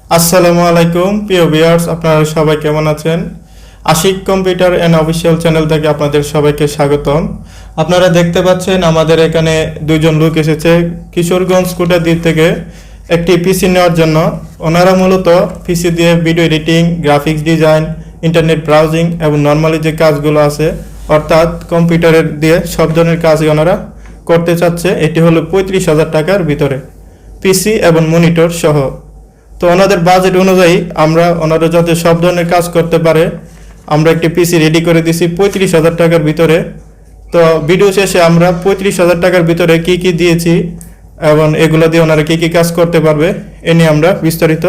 আসসালামু আলাইকুম প্রিয় ভিউয়ার্স, আপনারা সবাই কেমন আছেন? Ashik computer and official channel থেকে আপনাদের সবাইকে স্বাগতম। আপনারা দেখতে পাচ্ছেন আমাদের এখানে দুইজন লোক এসেছে কিশোরগঞ্জ কুটাদি থেকে একটি পিসি নেওয়ার জন্য। ওনারা মূলত পিসি দিয়ে video editing, graphics design, internet browsing এবং নর্মালি যে কাজগুলো আছে অর্থাৎ কম্পিউটারের দিয়ে সব ধরনের কাজই ওনারা করতে চাচ্ছে। এটি হলো 35,000 টাকার ভিতরে পিসি এবং মনিটর সহ। তো ওনাদের বাজেট অনুযায়ী আমরা ওনারা যাতে সব ধরনের কাজ করতে পারে আমরা একটি পিসি রেডি করে দিছি 35,000 টাকার ভিতরে। তো ভিডিও শেষে আমরা 35,000 টাকার ভিতরে কি কি দিয়েছি এবং এগুলো দিয়ে ওনারা কি কি কাজ করতে পারবে এ নিয়ে আমরা বিস্তারিত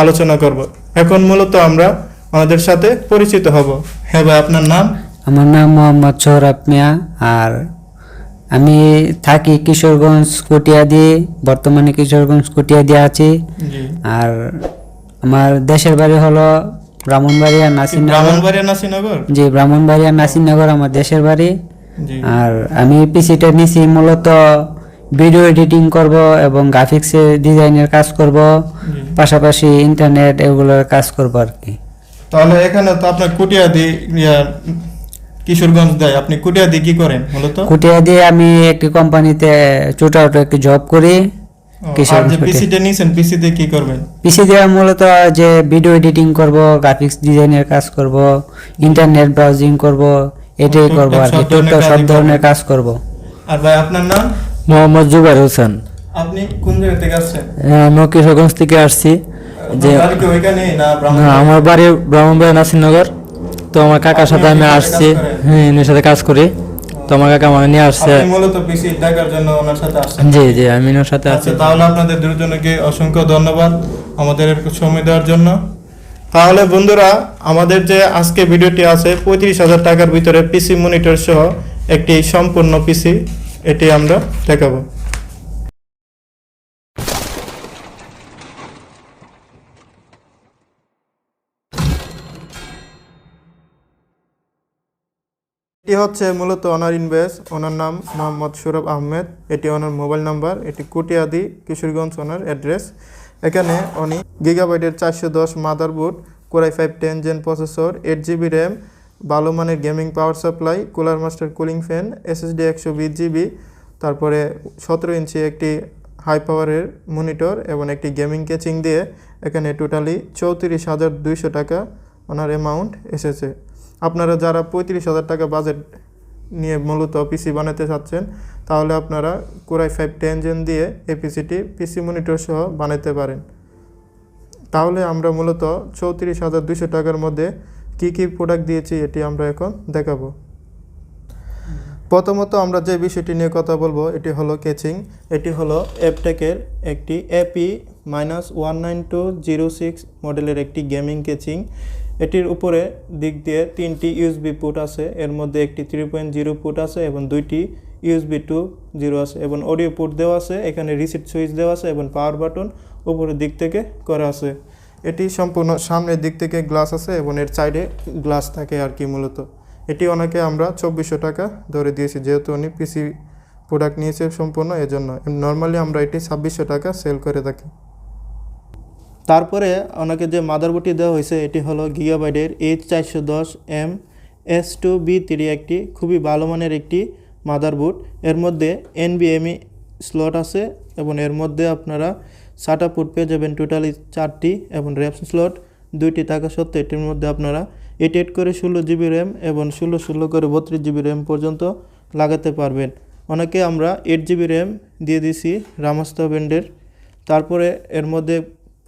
আলোচনা করব। এখন মূলত আমরা ওনাদের সাথে পরিচিত হব। হ্যাঁ ভাই, আপনার নাম? আমার নাম মোহাম্মদ সোহরাব মিয়া, আর আমি থাকি কিশোরগঞ্জ কুটিয়াদি। বর্তমানে কিশোরগঞ্জ কুটিয়াদি আছি। আর আমার দেশের বাড়ি হলো ব্রাহ্মণবাড়িয়া নাসিরনগর। জি, ব্রাহ্মণবাড়িয়া নাসিরনগর আমার দেশের বাড়ি। আর আমি পিসিটা নিছি মূলত ভিডিও এডিটিং করব এবং গ্রাফিক্সে ডিজাইনের কাজ করব, পাশাপাশি ইন্টারনেট এগুলোর কাজ করব আর কি। তাহলে এখানে তো আপনার কুটিয়াদি কিশোরগঞ্জ দেয়, আপনি কুটিয়াদি কি করেন মূলত? কুটিয়াদি আমি একটি কোম্পানিতে ছোটখাটো একটি জব করি। পিসিতে নিছেন, পিসিতে কি করবেন? পিসি দিয়ে মূলত যে ভিডিও এডিটিং করব, গ্রাফিক্স ডিজাইনের কাজ করব, ইন্টারনেট ব্রাউজিং করব, এটাই করব আর কি, টোটাল সব ধরনের কাজ করব। আর ভাই, আপনার নাম? মোহাম্মদ জুবাইর হোসেন। আপনি কোন জায়গা থেকে আসছেন? আমি কিশোরগঞ্জ থেকে আসছি। যে বাড়ি কি ওইখানে না আমার বাড়ি ব্রাহ্মণবাড়িয়া নাসিরনগর। তো আমার কাকার সাথে আমি আসছি, হ্যাঁ, এর সাথে কাজ করি। তো আমার কাকা আমাকে নিয়ে আসছে। আপনি মূলত পিসি দেখার জন্য ওনার সাথে আসছেন? জি জি, আমি ওনার সাথে আছি। তাহলে আপনাদের দুজনকে অসংখ্য ধন্যবাদ আমাদের সময় দেওয়ার জন্য। তাহলে বন্ধুরা, আমাদের যে আজকে ভিডিওটি আছে 35,000 টাকার ভিতরে পিসি মনিটর সহ একটি সম্পূর্ণ পিসি, এটি আমরা দেখাবো। এটি হচ্ছে মূলত ওনার ইনভয়েস। ওনার নাম মোহাম্মদ সৌরভ আহমেদ। এটি ওনার মোবাইল নাম্বার। এটি কুটিয়াদি কিশোরগঞ্জ ওনার অ্যাড্রেস। এখানে উনি গিগাবাইটের 410 motherboard, Core i 5 10 gen processor, 8GB RAM, ভালো মানের gaming power supply, cooler master cooling fan, SSD 120GB, তারপরে 17 ইঞ্চি একটি হাই পাওয়ারের মনিটর এবং একটি গেমিং ক্যাচিং দিয়ে এখানে টোটালি 34,200 টাকা ওনার অ্যামাউন্ট এসেছে। আপনারা যারা 35,000 টাকা বাজেট নিয়ে মূলত পিসি বানাতে চাচ্ছেন তাহলে আপনারা কোরাই 5 10 জেন দিয়ে এই পিসিটি পিসি মনিটর সহ বানাতে পারেন। তাহলে আমরা মূলত 34,200 টাকার মধ্যে কি কি প্রোডাক্ট দিয়েছি এটি আমরা এখন দেখাবো। প্রথমত আমরা যে বিষয়টি নিয়ে কথা বলবো এটি হলো ক্যাচিং। এটি হলো অ্যাপটেকের একটি AP-19206 মডেলের একটি গেমিং ক্যাচিং। এটির উপরে দিক দিয়ে 3টি USB পোর্ট আছে, এর মধ্যে একটি 3.0 পোর্ট আছে এবং 2টি USB 2.0 আছে এবং অডিও পোর্ট দেওয়া আছে। এখানে রিসেট সুইচ দেওয়া আছে এবং পাওয়ার বাটন উপরের দিক থেকে করা আছে। এটি সম্পূর্ণ সামনের দিক থেকে গ্লাস আছে এবং এর সাইডে গ্লাস থাকে আর কি। মূলত এটি ওনাকে আমরা 2400 টাকা ধরে দিয়েছি, যেহেতু উনি পিসি প্রোডাক্ট নিয়েছে সম্পূর্ণ, এজন্য। নর্মালি আমরা এটি 2600 টাকা সেল করে থাকি। তারপরে ওনাকে যে মাদারবোর্ডটি দেওয়া হয়েছে এটি হলো গিগাবাইটের H410M S2B3, একটি খুবই ভালো মানের একটি মাদারবোর্ড। এর মধ্যে NVMe স্লট আছে এবং এর মধ্যে আপনারা SATA পোর্ট পেয়ে যাবেন টোটালি 4টি এবং র্যাম স্লট 2টি থাকা সত্ত্বেও এটির মধ্যে আপনারা 88 করে 16GB র্যাম এবং 16 করে 32GB র্যাম পর্যন্ত লাগাতে পারবেন। অনেকে আমরা 8GB র্যাম দিয়ে দিছি রামাস্তা ব্র্যান্ডের। তারপরে এর মধ্যে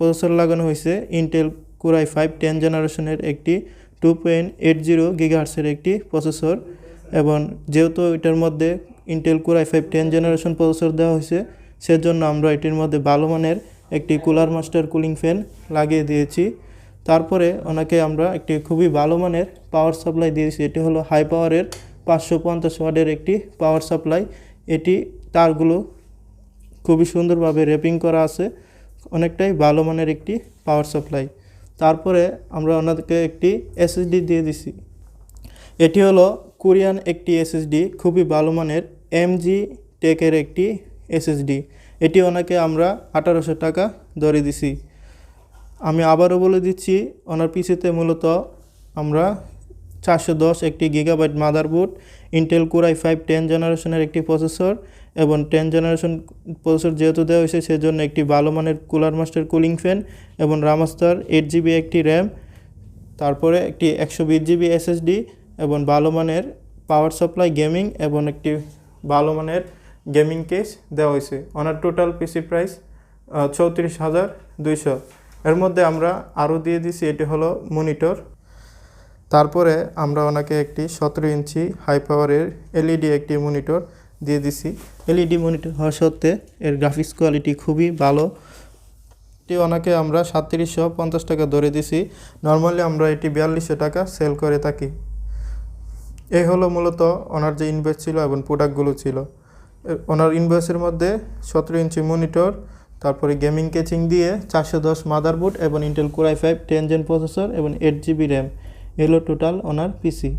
প্রসেসর লাগানো হয়েছে ইন্টেল কোরাই 5 10 জেনারেশনের একটি 2.80 গিগাহার্টসের একটি প্রসেসর। এবং যেহেতু এটার মধ্যে ইন্টেল কোরাই 5 10 জেনারেশন প্রসেসর দেওয়া হয়েছে সেজন্য আমরা এটির মধ্যে ভালো মানের একটি কুলার মাস্টার কুলিং ফ্যান লাগিয়ে দিয়েছি। তারপরে ওনাকে আমরা একটি খুবই ভালো মানের পাওয়ার সাপ্লাই দিয়েছি। এটি হলো হাই পাওয়ারের 550 ওয়াটের একটি পাওয়ার সাপ্লাই। এটি তারগুলো খুবই সুন্দরভাবে র্যাপিং করা আছে, অনেকটাই ভালো মানের একটি পাওয়ার সাপ্লাই। তারপরে আমরা ওনাদেরকে একটি SSD দিয়ে দিছি। এটি হলো কোরিয়ান একটি SSD, খুবই ভালো মানের MG টেকের একটি SSD। এটি ওনাকে আমরা 1800 টাকা ধরে দিছি। আমি আবারও বলে দিচ্ছি, ওনার পিসিতে মূলত আমরা 410 একটি gigabyte motherboard, Intel core i5 10 জেনারেশনের একটি প্রসেসর এবং 10 জেনারেশন প্রসেসর যেহেতু দেওয়া হয়েছে সেজন্য একটি ভালো মানের কুলার মাস্টার কুলিং ফ্যান এবং রামাস্টার 8GB একটি র্যাম, তারপরে একটি 120GB SSD এবং ভালো মানের পাওয়ার সাপ্লাই গেমিং এবং একটি ভালো মানের গেমিং কেস দেওয়া হয়েছে। ওনার টোটাল পিসি প্রাইস 34,200। এর মধ্যে আমরা আরও দিয়ে দিছি, এটি হলো মনিটর। তারপরে আমরা ওনাকে একটি 17 ইঞ্চি হাই পাওয়ারের এলইডি একটি মনিটর দিয়ে দিছি। এলইডি মনিটর হওয়া সত্ত্বে এর গ্রাফিক্স কোয়ালিটি খুবই ভালো। এটি ওনাকে আমরা 3750 টাকা ধরে দিছি। নর্মালি আমরা এটি 4200 টাকা সেল করে থাকি। এই হলো মূলত ওনার যে ইনভয়েস ছিল এবং প্রোডাক্টগুলো ছিল। ওনার ইনভয়েসের মধ্যে 17 ইঞ্চি মনিটর, তারপরে গেমিং কেচিং দিয়ে 410 মাদারবোর্ড এবং Intel core i5 10 gen processor এবং 8GB র্যাম, এলো টোটাল ওনার পিসি।